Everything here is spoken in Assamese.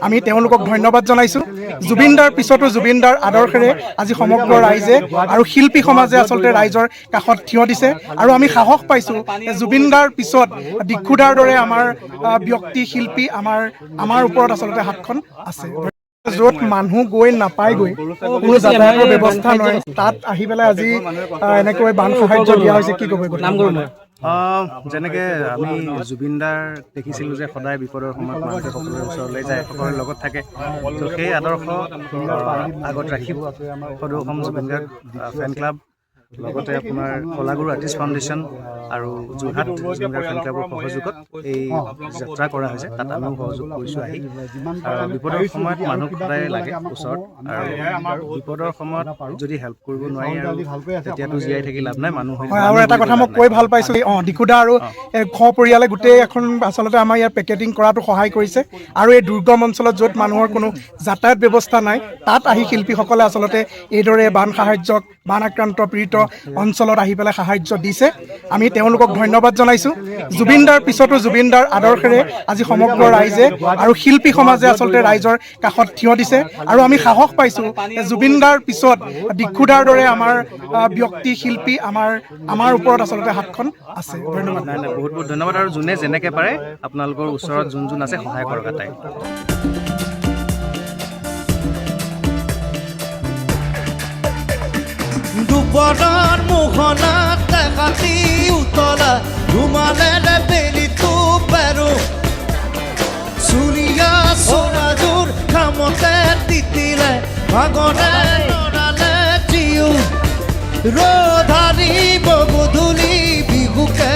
আমি তেওঁলোকক ধন্যবাদ জনাইছোঁ। জুবিনদাৰ পিছতো জুবিনদাৰ আদৰ্শেৰে আজি সমগ্ৰ ৰাইজে আৰু শিল্পী সমাজে আচলতে ৰাইজৰ কাষত থিয় দিছে আৰু আমি সাহস পাইছোঁ যে জুবিনদাৰ পিছত দিক্ষুদাৰ দৰে আমাৰ ব্যক্তি শিল্পী আমাৰ ওপৰত আচলতে হাতখন আছে। য'ত মানুহ গৈ নাপায়গৈ, কোনো যাতায়াতৰ ব্যৱস্থা নাই, তাত আহি পেলাই আজি এনেকৈ বান সাহায্য দিয়া হৈছে। কি ক'ব? যেনেকৈ আমি জুবিনদাৰ দেখিছিলোঁ যে সদায় বিপদৰ সময়ত মানুহে সকলোৰে ওচৰলৈ যায়, সকলোৰে লগত থাকে। তো সেই আদৰ্শ আগত ৰাখি সদৌ অসম জুবিন গাৰ্গ ফেন ক্লাব, লগতে আপোনাৰ কলাগুৰু আৰ্টিষ্ট ফাউণ্ডেশ্যন আৰু যোৰহাট জুবিন গাৰ্গ ফেন ক্লাবৰ সহযোগত এই যাত্ৰা কৰা হৈছে। তাত আমিও সহযোগ কৰিছোঁ আহি। বিপদৰ সময়ত মানুহ সদায় লাগে ওচৰত, আৰু বিপদৰ সময়ত যদি হেল্প কৰিব নোৱাৰি আৰু তেতিয়াতো জীয়াই থাকি লাভ নাই। মানুহ আৰু এটা কথা মই কৈ ভাল পাইছোঁ, দিক্ষুদা আৰু সপৰিয়ালে গোটেই এখন আচলতে আমাৰ ইয়াত পেকেটিং কৰাটো সহায় কৰিছে। আৰু এই দুৰ্গম অঞ্চলত য'ত মানুহৰ কোনো যাতায়াত ব্যৱস্থা নাই, তাত আহি শিল্পীসকলে আচলতে এইদৰে বান সাহায্যক, বান আক্ৰান্ত পীড়িত অঞ্চলত আহি পেলাই সাহায্য দিছে। আমি তেওঁলোকক ধন্যবাদ জনাইছোঁ। জুবিনদাৰ পিছতো জুবিনদাৰ আদৰ্শেৰে আজি সমগ্ৰ ৰাইজে আৰু শিল্পী সমাজে আচলতে ৰাইজৰ কাষত থিয় দিছে আৰু আমি সাহস পাইছোঁ যে জুবিনদাৰ পিছত দিক্ষুদাৰ দৰে আমাৰ ব্যক্তি শিল্পী আমাৰ ওপৰত আচলতে হাতখন আছে। ধন্যবাদ। বহুত বহুত ধন্যবাদ। আৰু যোনে যেনেকৈ পাৰে আপোনালোকৰ ওচৰত যোন আছে সহায় কৰক তাই। দুপৰৰ মোহনাত কাটি উতলা ধুমালেৰে বেলিটো পাৰো, চুৰিয়া চৰাযোৰ কামতে তিতিলে ভাগৰে লৰালে জিও, ৰ'দাৰিব গধূলি বিহুকে